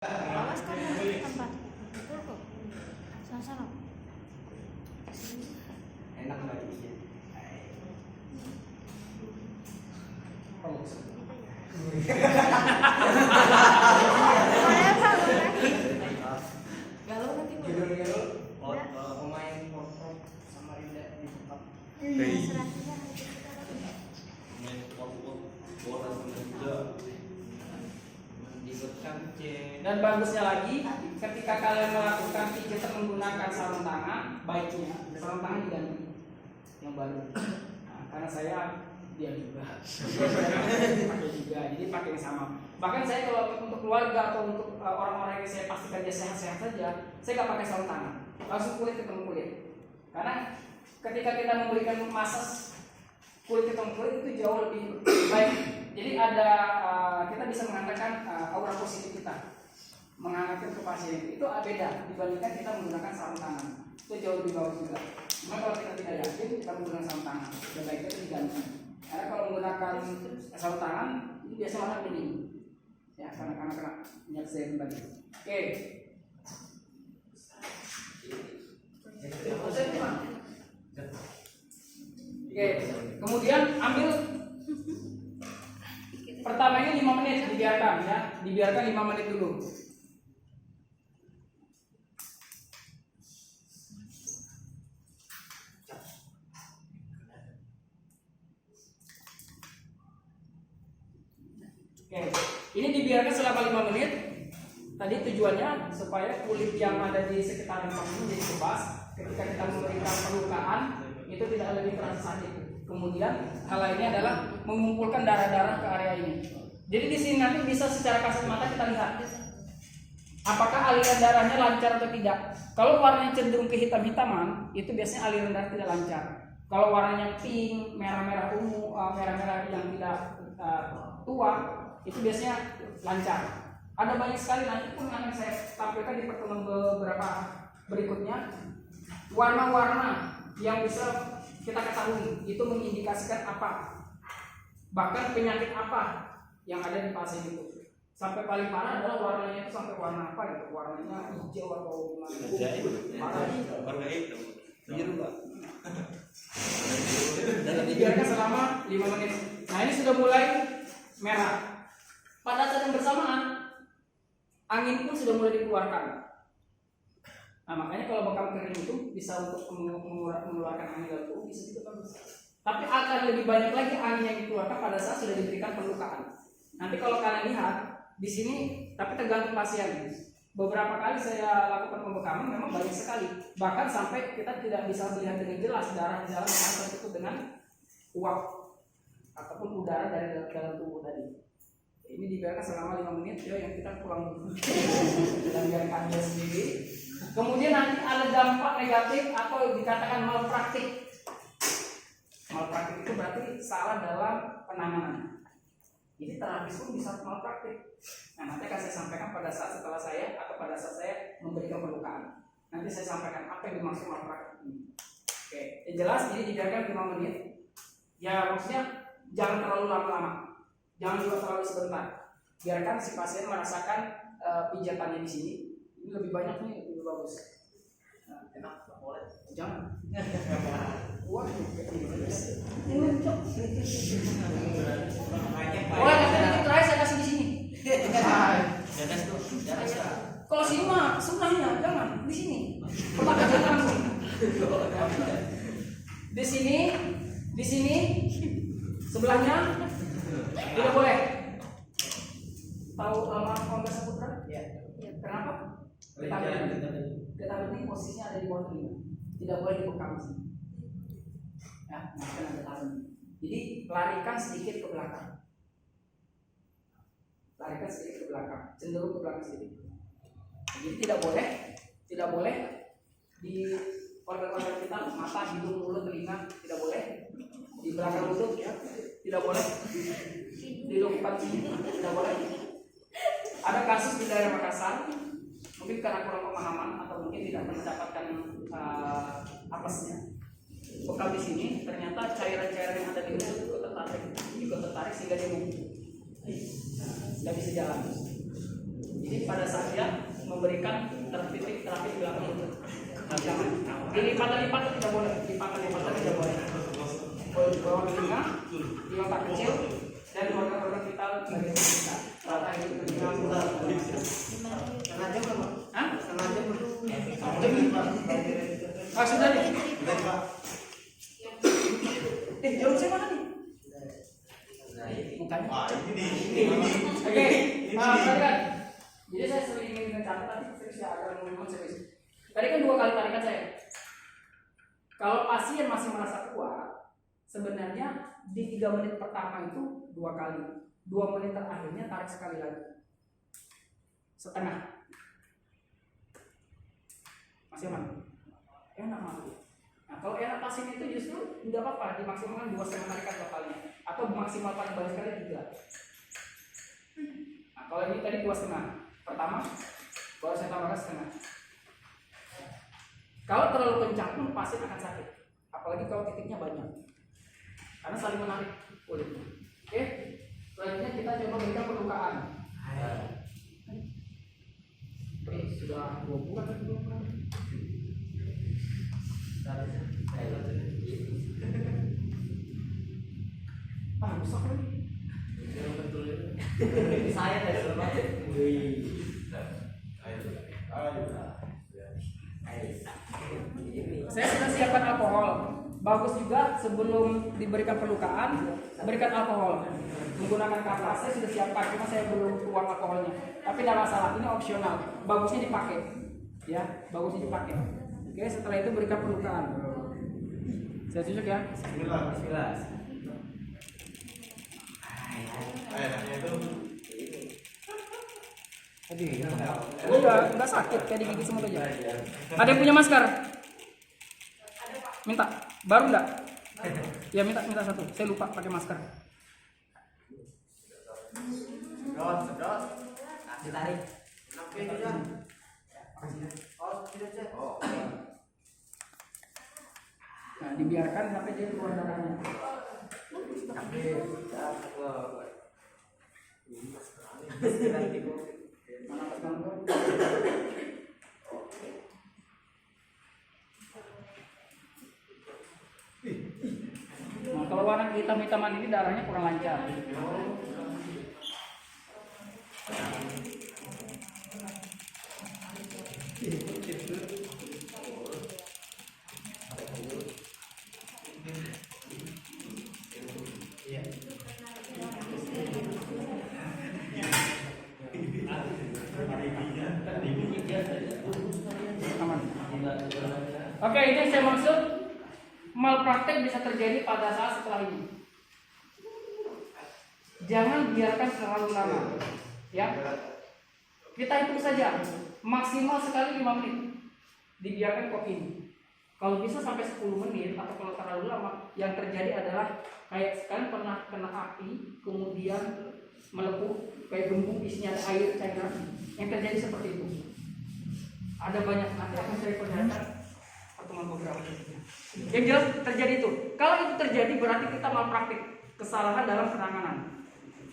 Awas kamu tempat. Betul kok. Sama-sama. Enak banget. Oh. Galau nanti Galau. Pemain Porto sama Rinda di tempat. Main Porto bola juga. Dan bagusnya lagi, ketika kalian melakukan pijatan menggunakan sarung tangan, baiknya sarung tangan diganti yang baru. Nah, karena saya dia juga, pakai juga, jadi pakai yang sama. Bahkan saya kalau untuk keluarga atau untuk orang-orang yang saya pastikan dia sehat-sehat saja, saya nggak pakai sarung tangan, langsung kulit ketemu kulit. Karena ketika kita memberikan masas kulit ketemu kulit itu jauh lebih baik. Jadi ada kita bisa mengatakan aura positif kita menghangatkan ke pasien itu beda dibandingkan kita menggunakan sarung tangan, itu jauh lebih bagus juga. Cuma kalau kita tidak yakin kita menggunakan sarung tangan, lebih baik itu diganti. Karena kalau menggunakan sarung tangan ini biasa malah bening, ya karena kena minyak zaitun tadi. Oke. Oke, kemudian ambil pertama ini 5 menit dibiarkan ya, dibiarkan 5 menit dulu. Oke, ini dibiarkan selama 5 menit. Tadi tujuannya supaya kulit yang ada di sekitar lempang ini jadi bebas. Ketika kita memberikan perlukaan itu tidak lebih terasa sakit. Kemudian hal lainnya adalah mengumpulkan darah-darah ke area ini. Jadi di sini nanti bisa secara kasat mata kita lihat apakah aliran darahnya lancar atau tidak. Kalau warnanya cenderung kehitam-hitaman, itu biasanya aliran darah tidak lancar. Kalau warnanya pink, merah-merah ungu, merah-merah yang tidak tua, itu biasanya lancar. Ada banyak sekali, nanti pun akan saya tampilkan di pertemuan beberapa berikutnya, warna-warna yang bisa kita ketahui itu mengindikasikan apa, bahkan penyakit apa yang ada di pasien itu. Sampai paling parah adalah warnanya itu sampai warna apa gitu, warnanya hijau atau gimana. Warna hitam. Biru Pak. Dan dibiarkan selama 5 menit. Nah ini sudah mulai merah. Pada saat yang bersamaan angin pun sudah mulai dikeluarkan. Nah makanya kalau bekam kering itu bisa untuk mengeluarkan angin dalam tubuh bisa juga bagus. Tapi akan lebih banyak lagi angin yang dikeluarkan pada saat sudah diberikan perlukaan. Nanti kalau kalian lihat di sini, tapi tergantung pasien. Beberapa kali saya lakukan pembekaman memang banyak sekali. Bahkan sampai kita tidak bisa melihat dengan jelas darah di dalam yang tertutup dengan uap ataupun udara dari dalam tubuh tadi. Ini dibiarkan selama 5 menit ya, yang kita pulang dulu dan biarkan dia sendiri. Kemudian nanti ada dampak negatif atau dikatakan malpraktik. Malpraktik itu berarti salah dalam penanganan. Jadi terapis pun bisa malpraktik. Nah nanti akan saya sampaikan pada saat setelah saya atau pada saat saya memberikan perlukaan. Nanti saya sampaikan apa yang dimaksud malpraktik ini. Oke, yang jelas ini dibiarkan 5 menit. Ya maksudnya jangan terlalu lama-lama. Jangan juga terlalu sebentar. Biarkan si pasien merasakan pijatannya di sini. Ini lebih banyak nih, lebih bagus. Nah, enak, boleh. Jangan. Wah, nanti terakhir saya kasih di sini. Kalau sini mah sunnahnya jangan di sini. Pakai langsung. Di sini, sebelahnya tidak boleh. Tahu lama Kongres Saputra? Ya. Kenapa? Getah ini posisinya ada di bawah telinga. Tidak boleh dibekam sini. Ya, bukan ada tahan. Jadi larikan sedikit ke belakang. Larikan sedikit ke belakang, cenderung ke belakang sedikit. Jadi tidak boleh di organ-organ kita, mata, hidung, mulut, telinga, tidak boleh. Di belakang lutut ya, tidak boleh. Di lompat sini, tidak boleh. Ada kasus di daerah Makassar, mungkin karena kurang pemahaman atau mungkin tidak mendapatkan apesnya. Bekam di sini ternyata cairan-cairan yang ada di lutut ikut tertarik sehingga dia nggak bisa jalan. Jadi pada saat dia memberikan titik terapi di belakang itu, jangan. Dilipatan-lipatan tidak boleh, lipatan-lipatan tidak boleh. Kalau di bawah telinga, di otak kecil, dan organ-organ vital bagian kita. Rata itu telinga. Setengah jam apa? Hah? Setengah jam dulu. Ah, sudah nih. Jauh saya mana nih? Mukanya. Oke, perhatikan. Jadi saya sering ingin mencatat tadi, serius ya, agar memang serius. Tadi kan 2 kali tarikan saya. Kalau pasien masih merasa kuat, sebenarnya di 3 menit pertama itu 2 kali. 2 menit terakhirnya tarik sekali lagi. Setengah. Masih aman? Enak banget. Nah, kalau enak pasien itu justru tidak apa-apa, dimaksimalkan 2,5 tarikan totalnya, atau maksimal paling banyak sekali 3. Nah, kalau ini tadi 2,5 pertama, baru saya tambahkan setengah. Kalau terlalu kencang pun pasien akan sakit, apalagi kalau titiknya banyak, karena saling menarik kulitnya. Oke, selanjutnya kita coba berikan perlukaan. Oke, sudah 2 bulan kan belum pernah. Rusak lagi. Saya dari rumah. Saya sudah siapkan alkohol. Bagus juga sebelum diberikan perlukaan, berikan alkohol. Menggunakan kapas saya sudah siapkan, cuma saya belum tuang alkoholnya. Tapi tidak masalah, ini opsional. Bagusnya dipakai, ya, bagusnya dipakai. Oke, setelah itu berikan perlukaan. Saya tunjuk ya. Bismillah. Enggak sakit kayak digigit semut aja. Ada yang punya masker? Minta. Baru enggak? Ya minta 1. Saya lupa pakai masker. Sedot. Ditarik. Oke, sudah. Oh, sudah. Nah, dibiarkan sampai dia keluar darahnya. Nah, kalau warna hitam-hitaman ini darahnya kurang lancar. Oke, ini saya maksud malpraktek bisa terjadi pada saat setelah ini. Jangan biarkan terlalu lama, ya. Kita hitung saja, maksimal sekali 5 menit dibiarkan kopi ini. Kalau bisa sampai 10 menit atau kalau terlalu lama, yang terjadi adalah kayak sekali pernah kena api, kemudian melepuh kayak gembung isinya ada air cairan. Yang terjadi seperti itu. Ada banyak, nanti akan saya perlihatkan pertemuan beberapa titiknya. Yang jelas terjadi itu. Kalau itu terjadi berarti kita malpraktik, kesalahan dalam penanganan.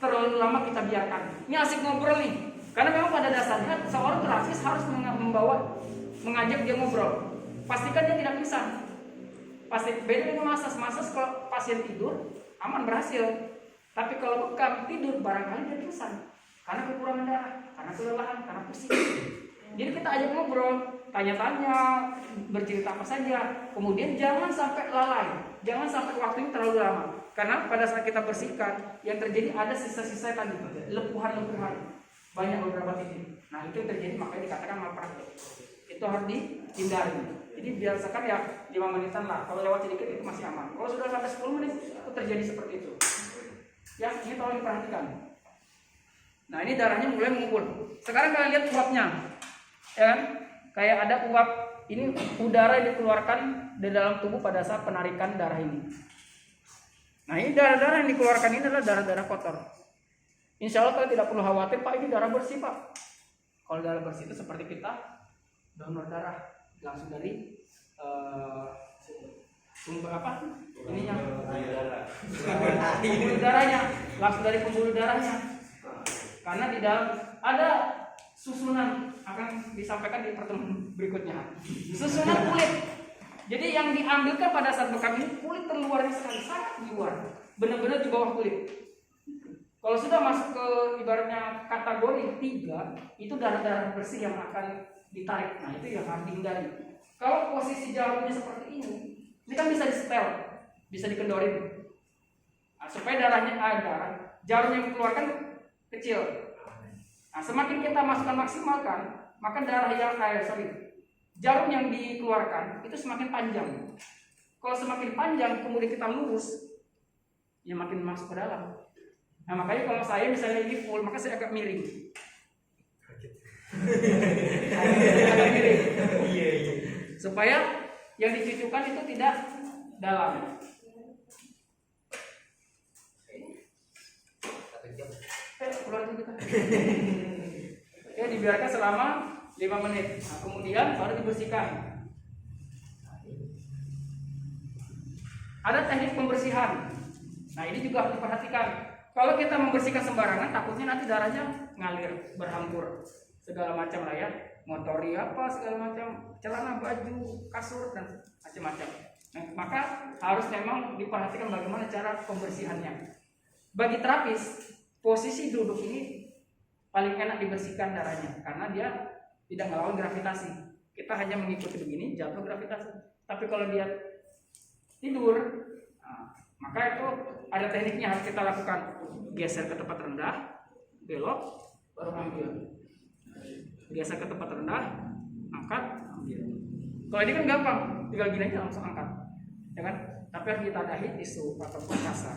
Terlalu lama kita biarkan. Ini asik ngobrol nih. Karena memang pada dasarnya seorang terapis harus mengajak dia ngobrol. Pastikan dia tidak pingsan. Pasti beda dengan masas kalau pasien tidur aman berhasil. Tapi kalau bekam tidur barangkali dia pingsan karena kekurangan darah, karena kelelahan, karena pusing. Jadi kita ajak ngobrol, tanya-tanya, bercerita apa saja. Kemudian jangan sampai lalai, jangan sampai waktu ini terlalu lama. Karena pada saat kita bersihkan, yang terjadi ada sisa-sisa tadi, lepuhan-lepuhan, banyak beberapa titik. Nah itu yang terjadi, makanya dikatakan malpraktek. Itu harus dihindari. Jadi biasakan ya 5 menitan lah. Kalau lewat sedikit itu masih aman. Kalau sudah sampai 10 menit itu terjadi seperti itu. Ya ini tolong diperhatikan. Nah ini darahnya mulai mengumpul. Sekarang kalian lihat uapnya, ya kan? Kayak ada uap. Ini udara yang dikeluarkan di dalam tubuh pada saat penarikan darah ini. Nah ini darah-darah yang dikeluarkan ini adalah darah-darah kotor. Insya Allah kalian tidak perlu khawatir, Pak ini darah bersih Pak. Kalau darah bersih itu seperti kita donor darah langsung dari sumber apa? Ininya pembuluh darahnya, langsung dari pembuluh darahnya. Karena di dalam ada susunan akan disampaikan di pertemuan berikutnya. Susunan kulit. Jadi yang diambilkan pada saat bekam ini kulit terluarnya sekali, sangat di luar, benar-benar di bawah kulit. Kalau sudah masuk ke ibaratnya kategori 3, itu darah-darah bersih yang akan ditarik. Nah itu yang harus dihindari. Kalau posisi jarumnya seperti ini kan bisa disetel, bisa dikendorin. Nah, supaya darahnya ada, jarum yang dikeluarkan kecil. Nah, semakin kita masukkan maksimalkan, maka jarum yang dikeluarkan itu semakin panjang. Kalau semakin panjang kemudian kita lurus, ya makin masuk ke dalam. Nah makanya kalau saya misalnya ini full, maka saya agak miring. Agak miring. Supaya yang dicucukkan itu tidak dalam. Keluar dulu kita. Oke, dibiarkan selama 5 menit. Nah, kemudian baru dibersihkan. Ada teknik pembersihan. Nah, ini juga harus diperhatikan. Kalau kita membersihkan sembarangan, takutnya nanti darahnya ngalir, berhampur, segala macam lah ya, motori apa segala macam, celana, baju, kasur dan macam-macam. Nah, maka harus memang diperhatikan bagaimana cara pembersihannya. Bagi terapis, posisi duduk ini paling enak dibersihkan darahnya karena dia tidak melawan gravitasi. Kita hanya mengikuti begini, jatuh gravitasi. Tapi kalau dia tidur, nah, maka itu ada tekniknya harus kita lakukan. Geser ke tempat rendah, belok, baru ambil. Geser ke tempat rendah, angkat, ambil. Kalau ini kan gampang, tinggal gini aja langsung angkat, ya kan? Tapi harus ditadahi tisu ataupun kasa.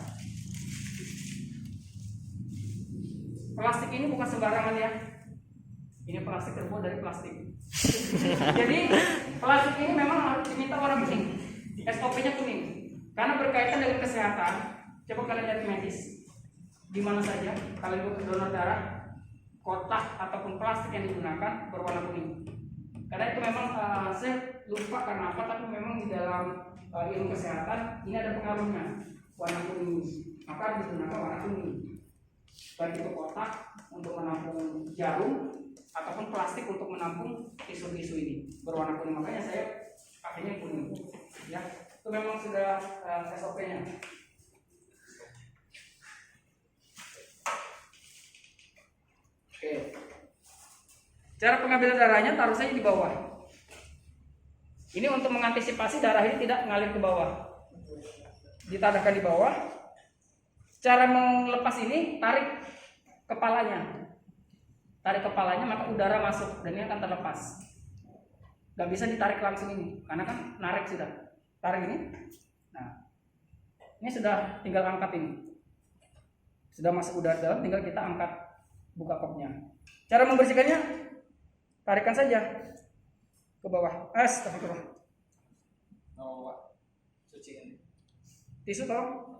Plastik ini bukan sembarangan ya. Ini plastik terbuat dari plastik. Jadi plastik ini memang harus diminta warna kuning. SOP-nya kuning. Karena berkaitan dengan kesehatan. Coba kalian lihat medis. Di mana saja kalian butuh donor darah, kotak ataupun plastik yang digunakan berwarna kuning. Karena itu memang saya lupa karena apa, tapi memang di dalam ilmu kesehatan ini ada pengaruhnya warna kuning. Maka digunakan warna kuning. Baik itu kotak untuk menampung jarum ataupun plastik untuk menampung tisu-tisu ini berwarna kuning. Makanya saya pakainya kuning. Ya, itu memang sudah SOP-nya. Oke. Cara pengambilan darahnya taruh saja di bawah. Ini untuk mengantisipasi darah ini tidak mengalir ke bawah. Ditadahkan di bawah. Cara melepas ini tarik kepalanya. Tarik kepalanya maka udara masuk dan ini akan terlepas. Gak bisa ditarik langsung ini karena kan narik sudah. Tarik ini. Nah, ini sudah tinggal angkat ini. Sudah masuk udara dalam, tinggal kita angkat. Buka kopnya. Cara membersihkannya, tarikan saja ke bawah. Astagfirullah. Cuci ini. Tisu tolong.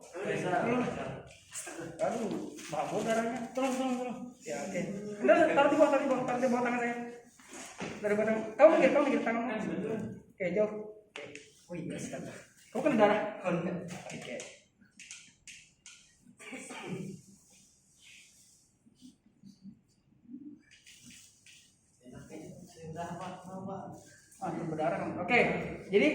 Aduh, babon darahnya. Tolong. Ya, oke. Udah, taruh di bawah tangan saya. Dari bawah tangan. Kamu minggir tanganmu. Oke, jauh. Oke. Oh iya, sekarang. Kamu kena darah. Oke. Berdarah kan? Oke, jadi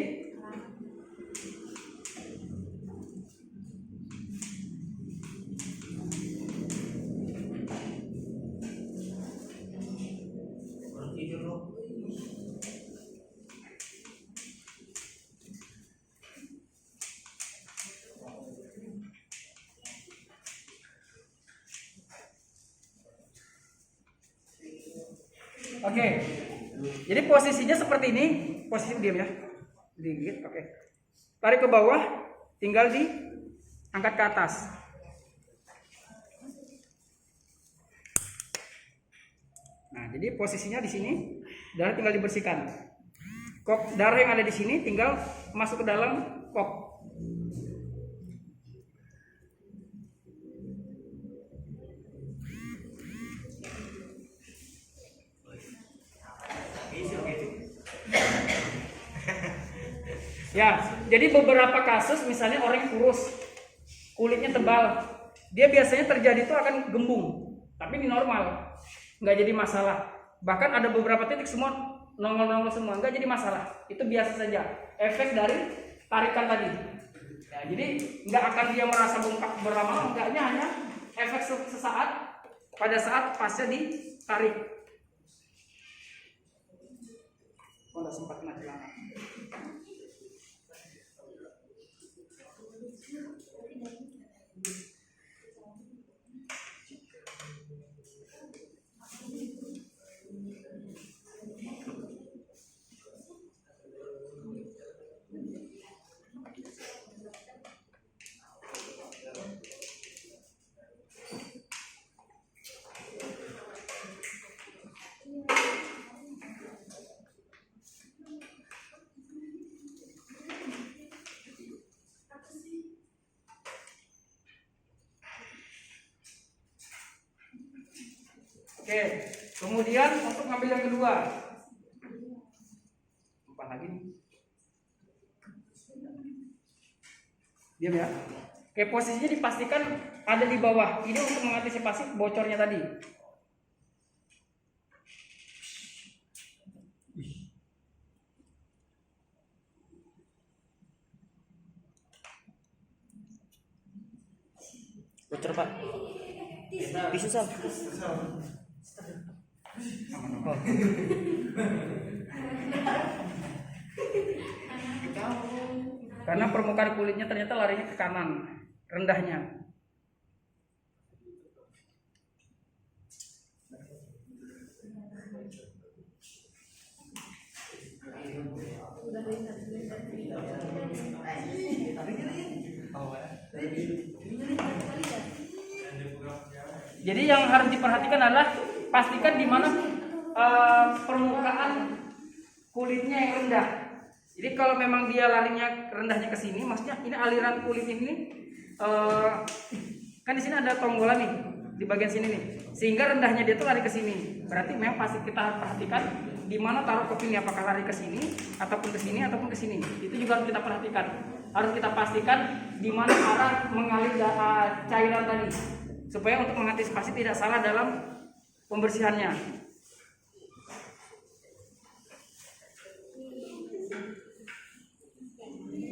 oke. Jadi posisinya seperti ini, posisi diam ya. Digigit, oke. Tarik ke bawah, tinggal diangkat ke atas. Nah, jadi posisinya di sini, darah tinggal dibersihkan. Kop darah yang ada di sini tinggal masuk ke dalam kop. Ya, jadi beberapa kasus misalnya orang yang kurus, kulitnya tebal, dia biasanya terjadi itu akan gembung, tapi ini normal, nggak jadi masalah. bahkan ada beberapa titik semua nongol-nongol semua, enggak jadi masalah. Itu biasa saja, efek dari tarikan tadi. Ya, jadi nggak akan dia merasa bengkak berlama-lama, enggaknya hanya efek sesaat pada saat pasnya ditarik. Oh, nggak sempat kena celana. Oke, kemudian untuk ngambil yang kedua, lupa lagi. Diam ya. Oke, posisinya dipastikan ada di bawah. Ini untuk mengantisipasi bocornya tadi. Bocor Pak. Tisu Sal. Karena permukaan kulitnya ternyata larinya ke kanan, rendahnya. Jadi yang harus diperhatikan adalah pastikan di mana permukaan kulitnya yang rendah. Jadi kalau memang dia larinya rendahnya ke sini, maksudnya ini aliran kulit ini kan di sini ada tonggolan nih di bagian sini nih, sehingga rendahnya dia tuh lari ke sini. Berarti memang pasti kita harus perhatikan di mana taruh kopi ini, apakah lari ke sini ataupun ke sini ataupun ke sini. Itu juga harus kita perhatikan. Harus kita pastikan di mana arah mengalir cairan tadi, supaya untuk mengantisipasi tidak salah dalam pembersihannya.